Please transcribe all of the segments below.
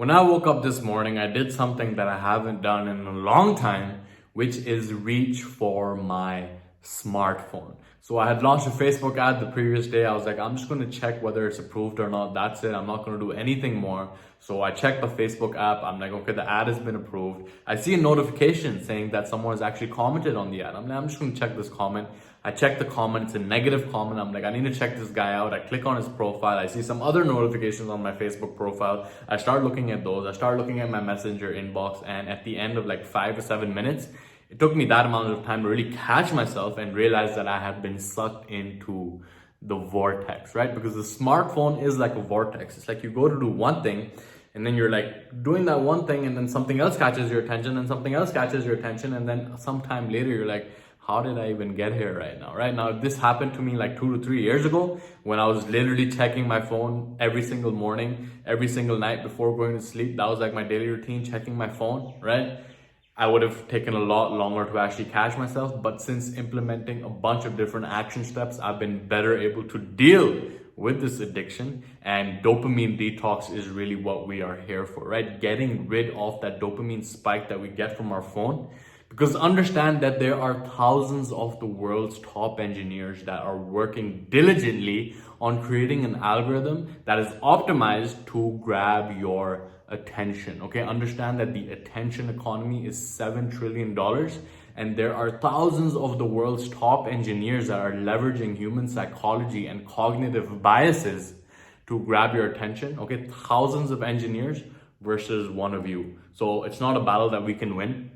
When I woke up this morning, I did something that I haven't done in a long time, which is reach for my smartphone. So I had launched a Facebook ad the previous day. I was like, I'm just going to check whether it's approved or not. That's it. I'm not going to do anything more. So I checked the Facebook app. I'm like, okay, the ad has been approved. I see a notification saying that someone has actually commented on the ad. I'm like, I'm just going to check this comment. I check the comment. It's a negative comment. I'm like, I need to check this guy out. I click on his profile. I see some other notifications on my Facebook profile. I start looking at those. I start looking at my messenger inbox. And at the end of like 5 to 7 minutes, it took me that amount of time to really catch myself and realize that I had been sucked into the vortex, right? Because the smartphone is like a vortex. It's like you go to do one thing and then you're like doing that one thing and then something else catches your attention and something else catches your attention. And then sometime later, you're like, how did I even get here right now? Right now, this happened to me like 2 to 3 years ago when I was literally checking my phone every single morning, every single night before going to sleep. That was like my daily routine, checking my phone, right? I would have taken a lot longer to actually catch myself, but since implementing a bunch of different action steps, I've been better able to deal with this addiction. And dopamine detox is really what we are here for, right? Getting rid of that dopamine spike that we get from our phone. Because understand that there are thousands of the world's top engineers that are working diligently on creating an algorithm that is optimized to grab your attention. Okay, understand that the attention economy is $7 trillion, and there are thousands of the world's top engineers that are leveraging human psychology and cognitive biases to grab your attention. Okay, thousands of engineers versus one of you. So it's not a battle that we can win.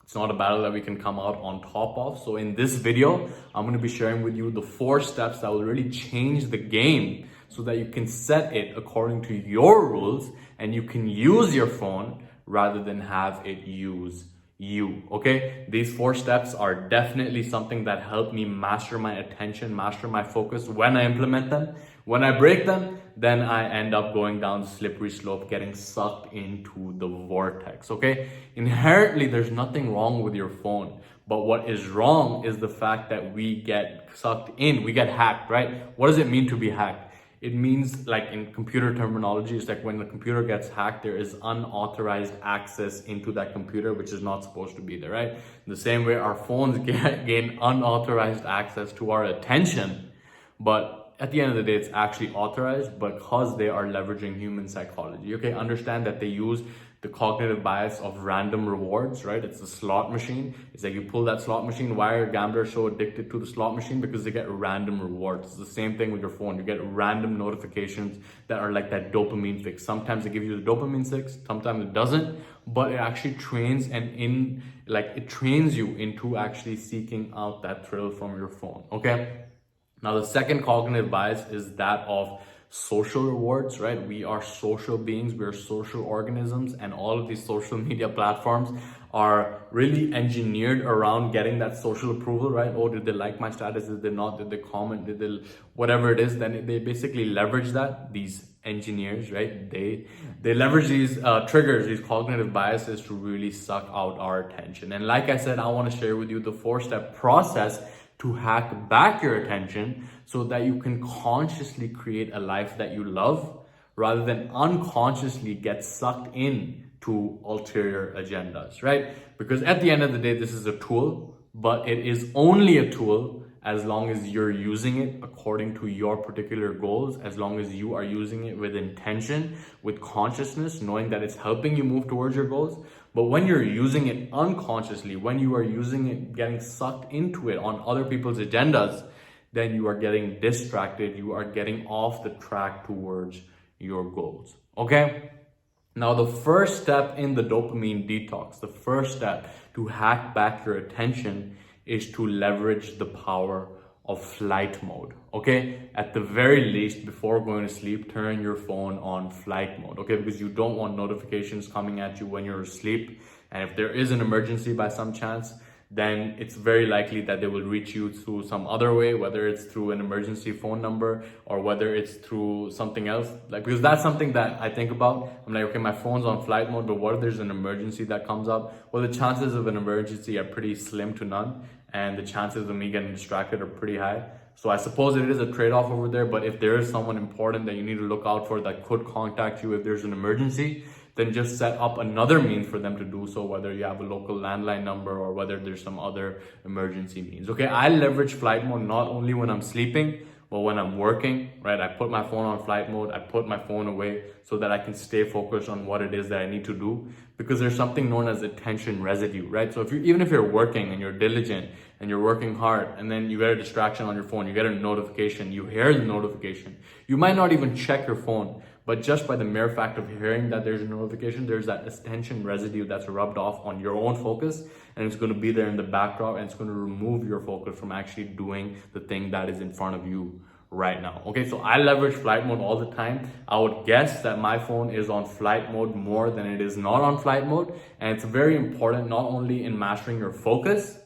It's not a battle that we can come out on top of. So in this video, I'm going to be sharing with you the 4 steps that will really change the game so that you can set it according to your rules and you can use your phone rather than have it use you. Okay, these 4 steps are definitely something that help me master my attention, master my focus when I implement them. When I break them, then I end up going down the slippery slope, getting sucked into the vortex. Okay, inherently there's nothing wrong with your phone, but what is wrong is the fact that we get sucked in, we get hacked, right? What does it mean to be hacked? It means, like in computer terminology, it's like when the computer gets hacked, there is unauthorized access into that computer, which is not supposed to be there, right? The same way our phones gain unauthorized access to our attention, but at the end of the day, it's actually authorized because they are leveraging human psychology. Okay, understand that they use the cognitive bias of random rewards, right? It's a slot machine. It's like you pull that slot machine. Why are gamblers so addicted to the slot machine? Because they get random rewards. It's the same thing with your phone. You get random notifications that are like that dopamine fix. Sometimes it gives you the dopamine fix, sometimes it doesn't, but it actually trains it trains you into actually seeking out that thrill from your phone. Okay. Now, the second cognitive bias is that of social rewards, right? We are social beings, we are social organisms, and all of these social media platforms are really engineered around getting that social approval, right? Oh, did they like my status? Did they not? Did they comment? Did they, whatever it is, then they basically leverage that. These engineers, right? They leverage these triggers, these cognitive biases to really suck out our attention. And like I said, I want to share with you the 4-step process to hack back your attention so that you can consciously create a life that you love rather than unconsciously get sucked in to ulterior agendas, right? Because at the end of the day, this is a tool, but it is only a tool as long as you're using it according to your particular goals, as long as you are using it with intention, with consciousness, knowing that it's helping you move towards your goals. But when you're using it unconsciously, when you are using it, getting sucked into it on other people's agendas, then you are getting distracted, you are getting off the track towards your goals, okay? Now, the first step in the dopamine detox, the first step to hack back your attention is to leverage the power of flight mode, okay? At the very least, before going to sleep, turn your phone on flight mode, okay? Because you don't want notifications coming at you when you're asleep. And if there is an emergency by some chance, then it's very likely that they will reach you through some other way, whether it's through an emergency phone number or whether it's through something else. Like, because that's something that I think about. I'm like, okay, my phone's on flight mode, but what if there's an emergency that comes up? Well, the chances of an emergency are pretty slim to none, and the chances of me getting distracted are pretty high. So I suppose it is a trade-off over there, but if there is someone important that you need to look out for that could contact you if there's an emergency, then just set up another means for them to do so, whether you have a local landline number or whether there's some other emergency means. Okay, I leverage flight mode not only when I'm sleeping, but when I'm working, right? I put my phone on flight mode, I put my phone away so that I can stay focused on what it is that I need to do, because there's something known as attention residue, right? So even if you're working and you're diligent and you're working hard, and then you get a distraction on your phone, you get a notification, you hear the notification, you might not even check your phone, but just by the mere fact of hearing that there's a notification, there's that attention residue that's rubbed off on your own focus, and it's going to be there in the background, and it's going to remove your focus from actually doing the thing that is in front of you right now. Okay, so I leverage flight mode all the time. I would guess that my phone is on flight mode more than it is not on flight mode, and it's very important not only in mastering your focus,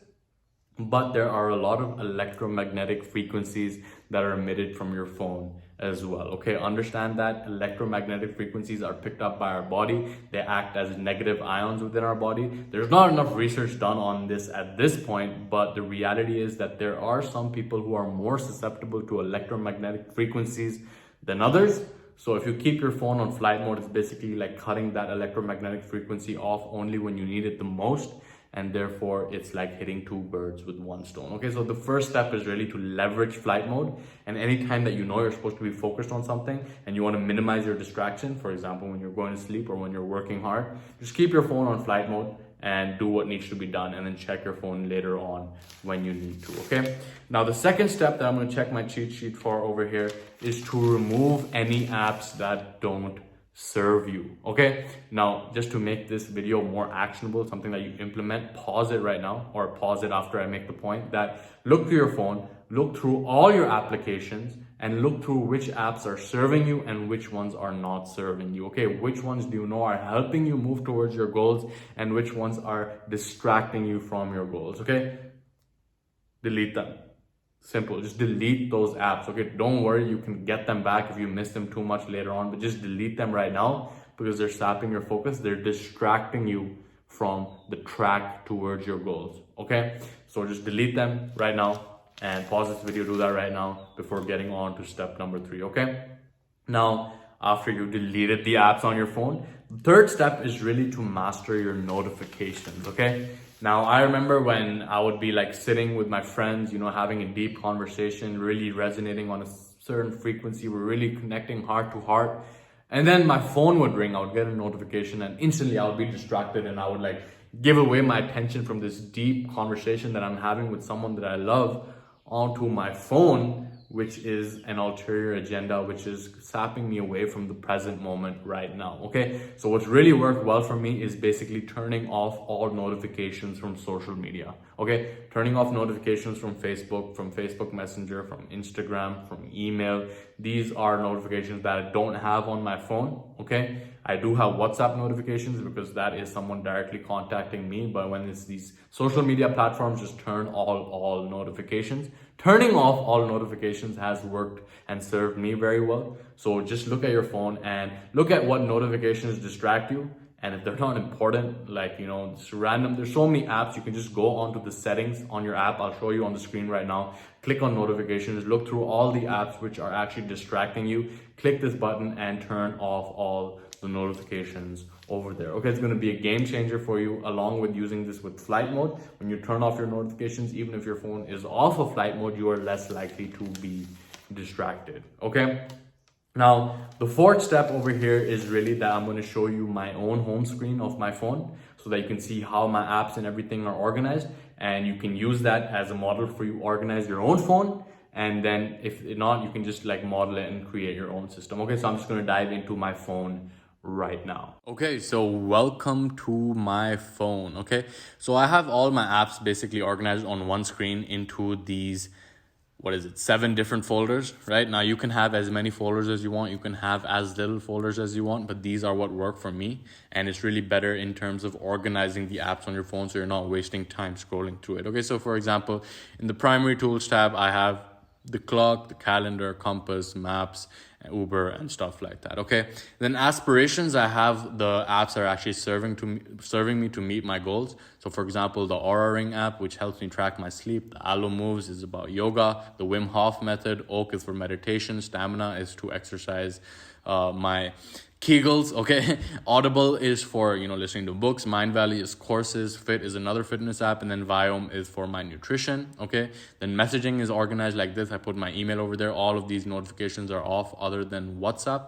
but there are a lot of electromagnetic frequencies that are emitted from your phone as well. Okay, understand that electromagnetic frequencies are picked up by our body. They act as negative ions within our body. There's not enough research done on this at this point, but the reality is that there are some people who are more susceptible to electromagnetic frequencies than others. So if you keep your phone on flight mode, it's basically like cutting that electromagnetic frequency off only when you need it the most. And therefore it's like hitting two birds with one stone. Okay, so the first step is really to leverage flight mode. And anytime that you know you're supposed to be focused on something and you want to minimize your distraction, for example, when you're going to sleep or when you're working hard, just keep your phone on flight mode and do what needs to be done, and then check your phone later on when you need to. Okay, now the second step that I'm going to check my cheat sheet for over here is to remove any apps that don't serve you. Okay, now just to make this video more actionable, something that you implement, pause it right now, or pause it after I make the point that look through your phone, look through all your applications, and look through which apps are serving you and which ones are not serving you. Okay, which ones do you know are helping you move towards your goals and which ones are distracting you from your goals. Okay, delete them. Simple, just delete those apps. Okay, don't worry, you can get them back if you miss them too much later on, but just delete them right now because they're sapping your focus. They're distracting you from the track towards your goals. Okay, so just delete them right now and pause this video, do that right now before getting on to step number 3. Okay, now after you deleted the apps on your phone, the third step is really to master your notifications. Okay, now, I remember when I would be like sitting with my friends, you know, having a deep conversation, really resonating on a certain frequency. We're really connecting heart to heart. And then my phone would ring, I would get a notification, and instantly I would be distracted and I would like give away my attention from this deep conversation that I'm having with someone that I love onto my phone, which is an ulterior agenda, which is sapping me away from the present moment right now. Okay, so what's really worked well for me is basically turning off all notifications from social media. Okay, turning off notifications from Facebook Messenger, from Instagram, from email. These are notifications that I don't have on my phone. Okay, I do have WhatsApp notifications because that is someone directly contacting me, but when it's these social media platforms, just turn all notifications. Turning off all notifications has worked and served me very well. So just look at your phone and look at what notifications distract you. And if they're not important, like, you know, it's random, there's so many apps, you can just go onto the settings on your app. I'll show you on the screen right now. Click on notifications, look through all the apps which are actually distracting you. Click this button and turn off all the notifications over there. Okay, it's going to be a game changer for you, along with using this with flight mode. When you turn off your notifications, even if your phone is off of flight mode, you are less likely to be distracted. Okay, now the fourth step over here is really that I'm going to show you my own home screen of my phone so that you can see how my apps and everything are organized, and you can use that as a model for you organize your own phone. And then if not, you can just like model it and create your own system. Okay, so I'm just going to dive into my phone right now. Okay, so welcome to my phone. Okay, so I have all my apps basically organized on one screen into these, 7 different folders. Right now you can have as many folders as you want, you can have as little folders as you want, but these are what work for me, and it's really better in terms of organizing the apps on your phone so you're not wasting time scrolling through it. Okay, so for example, in the primary tools tab, I have the clock, the calendar, compass, maps, Uber, and stuff like that. Okay, then aspirations, I have the apps that are actually serving me to meet my goals. So for example, the Aura Ring app, which helps me track my sleep. The Aloe Moves is about yoga. The Wim Hof method. Oak is for meditation. Stamina is to exercise my Kegels, okay? Audible is for, listening to books. Mind Valley is courses. Fit is another fitness app. And then Viome is for my nutrition, okay? Then messaging is organized like this. I put my email over there. All of these notifications are off other than WhatsApp.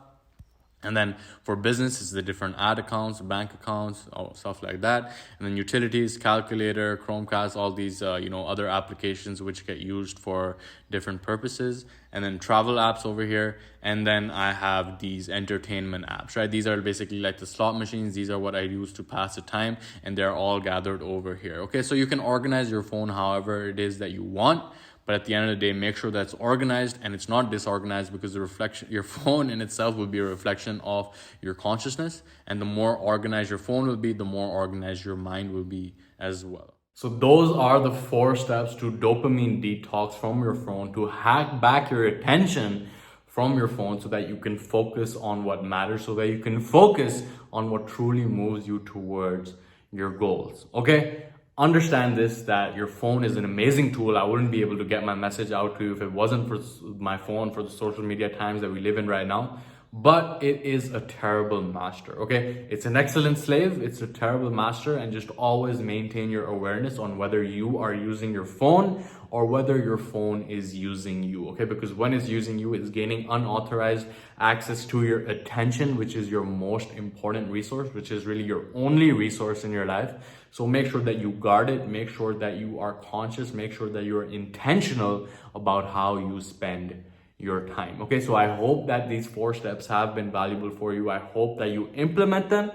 And then for business, it's the different ad accounts, bank accounts, stuff like that. And then utilities, calculator, Chromecast, all these, other applications which get used for different purposes. And then travel apps over here. And then I have these entertainment apps, right? These are basically like the slot machines. These are what I use to pass the time. And they're all gathered over here. Okay, so you can organize your phone however it is that you want. But at the end of the day, make sure that's organized and it's not disorganized, because your phone in itself will be a reflection of your consciousness. And the more organized your phone will be, the more organized your mind will be as well. So those are the 4 steps to dopamine detox from your phone, to hack back your attention from your phone so that you can focus on what matters, so that you can focus on what truly moves you towards your goals. Okay? Understand this, that your phone is an amazing tool. I wouldn't be able to get my message out to you if it wasn't for my phone, for the social media times that we live in right now. But it is a terrible master, okay? It's an excellent slave, it's a terrible master, and just always maintain your awareness on whether you are using your phone or whether your phone is using you, okay? Because when it's using you, it's gaining unauthorized access to your attention, which is your most important resource, which is really your only resource in your life. So make sure that you guard it, make sure that you are conscious, make sure that you're intentional about how you spend your time. Okay, so I hope that these 4 steps have been valuable for you. I hope that you implement them,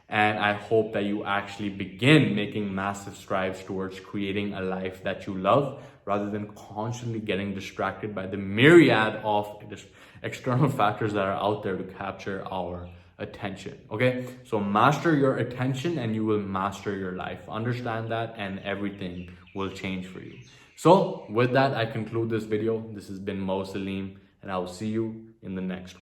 and I hope that you actually begin making massive strides towards creating a life that you love, rather than constantly getting distracted by the myriad of external factors that are out there to capture our attention. Okay, so master your attention and you will master your life. Understand that, and everything will change for you. So with that, I conclude this video. This has been Mo Salim, and I will see you in the next one.